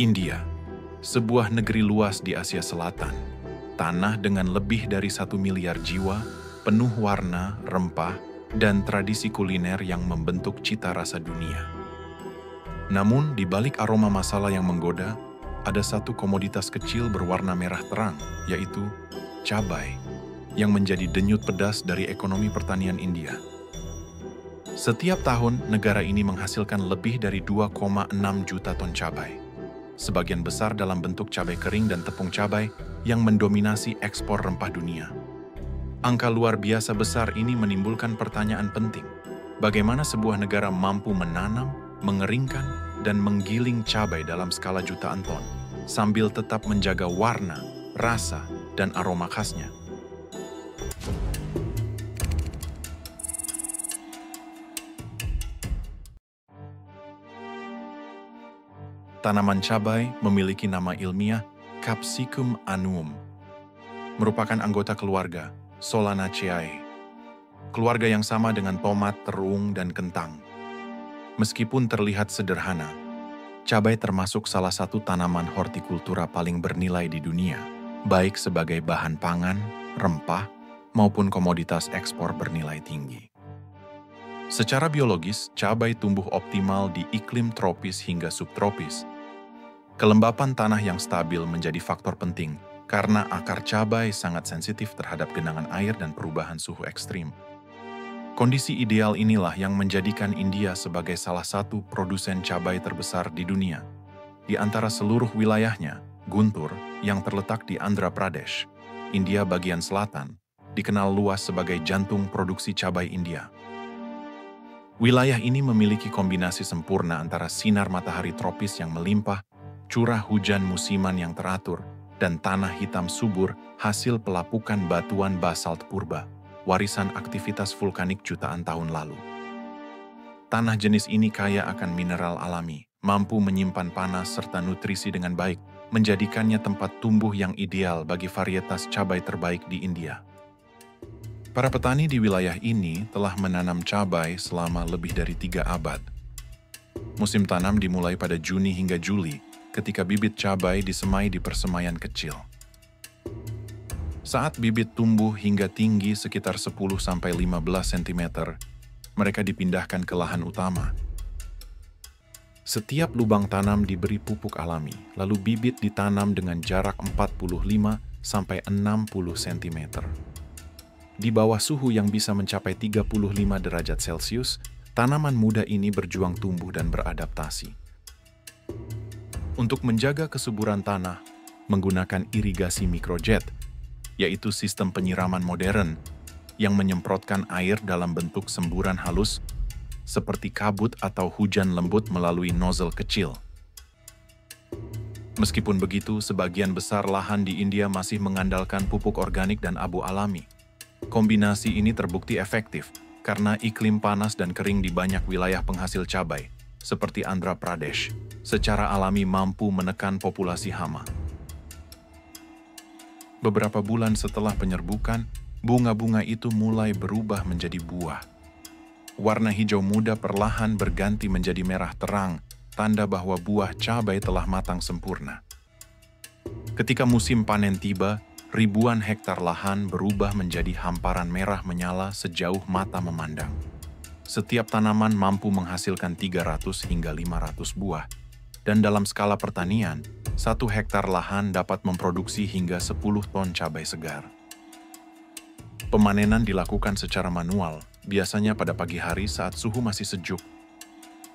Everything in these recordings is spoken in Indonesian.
India, sebuah negeri luas di Asia Selatan, tanah dengan lebih dari 1 miliar jiwa, penuh warna, rempah, dan tradisi kuliner yang membentuk cita rasa dunia. Namun, di balik aroma masala yang menggoda, ada satu komoditas kecil berwarna merah terang, yaitu cabai, yang menjadi denyut pedas dari ekonomi pertanian India. Setiap tahun, negara ini menghasilkan lebih dari 2,6 juta ton cabai. Sebagian besar dalam bentuk cabai kering dan tepung cabai yang mendominasi ekspor rempah dunia. Angka luar biasa besar ini menimbulkan pertanyaan penting. Bagaimana sebuah negara mampu menanam, mengeringkan, dan menggiling cabai dalam skala jutaan ton, sambil tetap menjaga warna, rasa, dan aroma khasnya? Tanaman cabai memiliki nama ilmiah Capsicum annuum, merupakan anggota keluarga Solanaceae, keluarga yang sama dengan tomat, terung, dan kentang. Meskipun terlihat sederhana, cabai termasuk salah satu tanaman hortikultura paling bernilai di dunia, baik sebagai bahan pangan, rempah, maupun komoditas ekspor bernilai tinggi. Secara biologis, cabai tumbuh optimal di iklim tropis hingga subtropis. Kelembapan tanah yang stabil menjadi faktor penting karena akar cabai sangat sensitif terhadap genangan air dan perubahan suhu ekstrim. Kondisi ideal inilah yang menjadikan India sebagai salah satu produsen cabai terbesar di dunia. Di antara seluruh wilayahnya, Guntur, yang terletak di Andhra Pradesh, India bagian selatan, dikenal luas sebagai jantung produksi cabai India. Wilayah ini memiliki kombinasi sempurna antara sinar matahari tropis yang melimpah, curah hujan musiman yang teratur, dan tanah hitam subur hasil pelapukan batuan basalt purba, warisan aktivitas vulkanik jutaan tahun lalu. Tanah jenis ini kaya akan mineral alami, mampu menyimpan panas serta nutrisi dengan baik, menjadikannya tempat tumbuh yang ideal bagi varietas cabai terbaik di India. Para petani di wilayah ini telah menanam cabai selama lebih dari 3 abad. Musim tanam dimulai pada Juni hingga Juli, ketika bibit cabai disemai di persemaian kecil. Saat bibit tumbuh hingga tinggi sekitar 10-15 cm, mereka dipindahkan ke lahan utama. Setiap lubang tanam diberi pupuk alami, lalu bibit ditanam dengan jarak 45-60 cm. Di bawah suhu yang bisa mencapai 35 derajat Celcius, tanaman muda ini berjuang tumbuh dan beradaptasi. Untuk menjaga kesuburan tanah, menggunakan irigasi mikrojet, yaitu sistem penyiraman modern yang menyemprotkan air dalam bentuk semburan halus seperti kabut atau hujan lembut melalui nozzle kecil. Meskipun begitu, sebagian besar lahan di India masih mengandalkan pupuk organik dan abu alami. Kombinasi ini terbukti efektif karena iklim panas dan kering di banyak wilayah penghasil cabai, seperti Andhra Pradesh, secara alami mampu menekan populasi hama. Beberapa bulan setelah penyerbukan, bunga-bunga itu mulai berubah menjadi buah. Warna hijau muda perlahan berganti menjadi merah terang, tanda bahwa buah cabai telah matang sempurna. Ketika musim panen tiba, ribuan hektar lahan berubah menjadi hamparan merah menyala sejauh mata memandang. Setiap tanaman mampu menghasilkan 300 hingga 500 buah, dan dalam skala pertanian, 1 hektar lahan dapat memproduksi hingga 10 ton cabai segar. Pemanenan dilakukan secara manual, biasanya pada pagi hari saat suhu masih sejuk.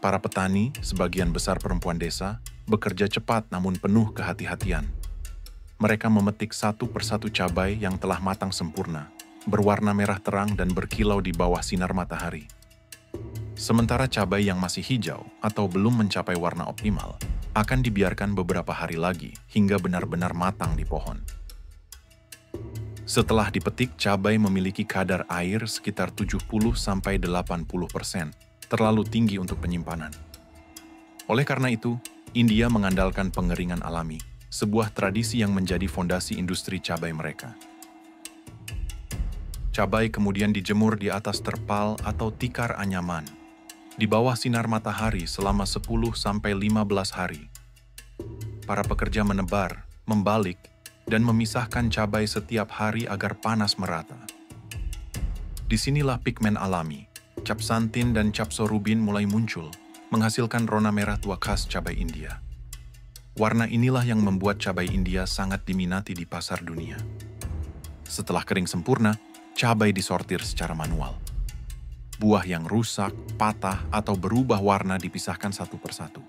Para petani, sebagian besar perempuan desa, bekerja cepat namun penuh kehati-hatian. Mereka memetik satu persatu cabai yang telah matang sempurna, berwarna merah terang dan berkilau di bawah sinar matahari. Sementara cabai yang masih hijau atau belum mencapai warna optimal akan dibiarkan beberapa hari lagi hingga benar-benar matang di pohon. Setelah dipetik, cabai memiliki kadar air sekitar 70-80%, terlalu tinggi untuk penyimpanan. Oleh karena itu, India mengandalkan pengeringan alami, sebuah tradisi yang menjadi fondasi industri cabai mereka. Cabai kemudian dijemur di atas terpal atau tikar anyaman, di bawah sinar matahari selama 10-15 hari. para pekerja menebar, membalik, dan memisahkan cabai setiap hari agar panas merata. Disinilah pigmen alami, capsantin dan capsorubin mulai muncul, menghasilkan rona merah tua khas cabai India. Warna inilah yang membuat cabai India sangat diminati di pasar dunia. Setelah kering sempurna, cabai disortir secara manual. Buah yang rusak, patah, atau berubah warna dipisahkan satu persatu.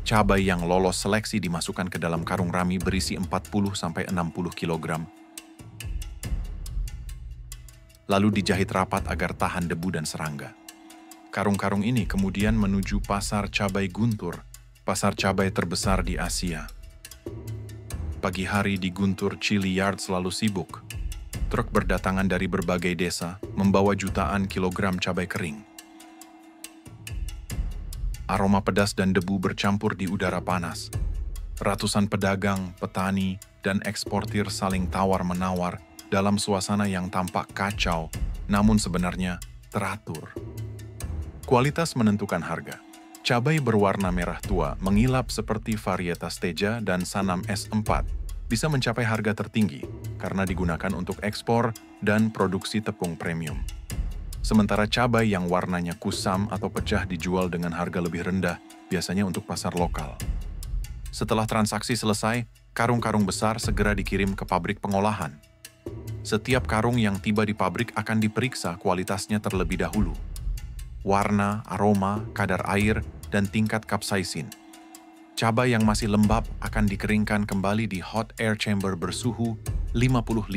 Cabai yang lolos seleksi dimasukkan ke dalam karung rami berisi 40-60 kg, lalu dijahit rapat agar tahan debu dan serangga. Karung-karung ini kemudian menuju pasar cabai Guntur, pasar cabai terbesar di Asia. Pagi hari di Guntur Chili Yard selalu sibuk. Truk berdatangan dari berbagai desa, membawa jutaan kilogram cabai kering. Aroma pedas dan debu bercampur di udara panas. Ratusan pedagang, petani, dan eksportir saling tawar-menawar dalam suasana yang tampak kacau, namun sebenarnya teratur. Kualitas menentukan harga. Cabai berwarna merah tua mengilap seperti varietas Teja dan Sanam S4 bisa mencapai harga tertinggi karena digunakan untuk ekspor dan produksi tepung premium. Sementara cabai yang warnanya kusam atau pecah dijual dengan harga lebih rendah, biasanya untuk pasar lokal. Setelah transaksi selesai, karung-karung besar segera dikirim ke pabrik pengolahan. Setiap karung yang tiba di pabrik akan diperiksa kualitasnya terlebih dahulu. Warna, aroma, kadar air, dan tingkat kapsaisin. Cabai yang masih lembab akan dikeringkan kembali di hot air chamber bersuhu 55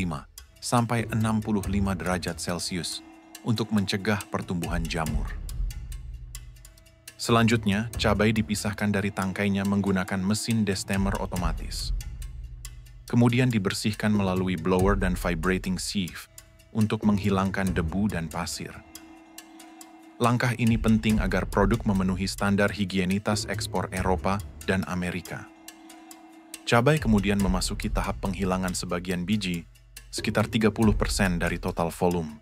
sampai 65 derajat Celcius untuk mencegah pertumbuhan jamur. Selanjutnya, cabai dipisahkan dari tangkainya menggunakan mesin destemmer otomatis. Kemudian dibersihkan melalui blower dan vibrating sieve untuk menghilangkan debu dan pasir. Langkah ini penting agar produk memenuhi standar higienitas ekspor Eropa dan Amerika. Cabai kemudian memasuki tahap penghilangan sebagian biji, sekitar 30% dari total volume.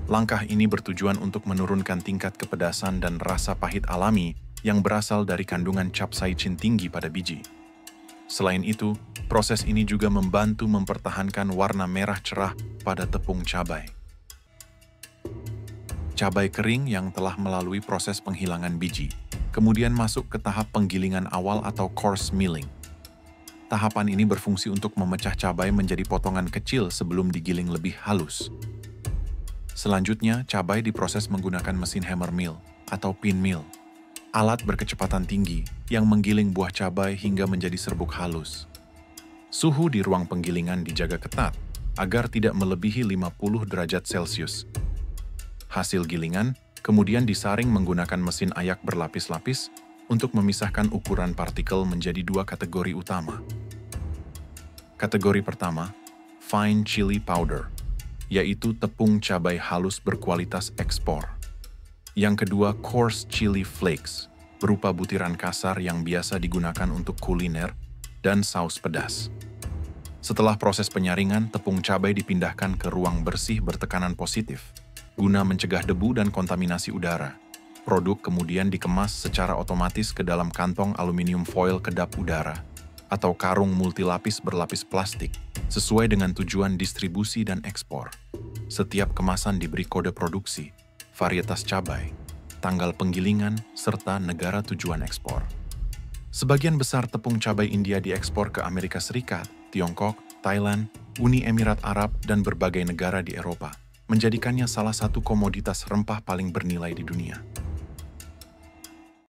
Langkah ini bertujuan untuk menurunkan tingkat kepedasan dan rasa pahit alami yang berasal dari kandungan capsaicin tinggi pada biji. Selain itu, proses ini juga membantu mempertahankan warna merah cerah pada tepung cabai. Cabai kering yang telah melalui proses penghilangan biji, kemudian masuk ke tahap penggilingan awal atau coarse milling. Tahapan ini berfungsi untuk memecah cabai menjadi potongan kecil sebelum digiling lebih halus. Selanjutnya, cabai diproses menggunakan mesin hammer mill atau pin mill, alat berkecepatan tinggi yang menggiling buah cabai hingga menjadi serbuk halus. Suhu di ruang penggilingan dijaga ketat agar tidak melebihi 50 derajat Celcius. Hasil gilingan kemudian disaring menggunakan mesin ayak berlapis-lapis untuk memisahkan ukuran partikel menjadi dua kategori utama. Kategori pertama, fine chili powder, yaitu tepung cabai halus berkualitas ekspor. Yang kedua, coarse chili flakes, berupa butiran kasar yang biasa digunakan untuk kuliner dan saus pedas. Setelah proses penyaringan, tepung cabai dipindahkan ke ruang bersih bertekanan positif, guna mencegah debu dan kontaminasi udara. Produk kemudian dikemas secara otomatis ke dalam kantong aluminium foil kedap udara atau karung multilapis berlapis plastik sesuai dengan tujuan distribusi dan ekspor. Setiap kemasan diberi kode produksi, varietas cabai, tanggal penggilingan, serta negara tujuan ekspor. Sebagian besar tepung cabai India diekspor ke Amerika Serikat, Tiongkok, Thailand, Uni Emirat Arab, dan berbagai negara di Eropa, menjadikannya salah satu komoditas rempah paling bernilai di dunia.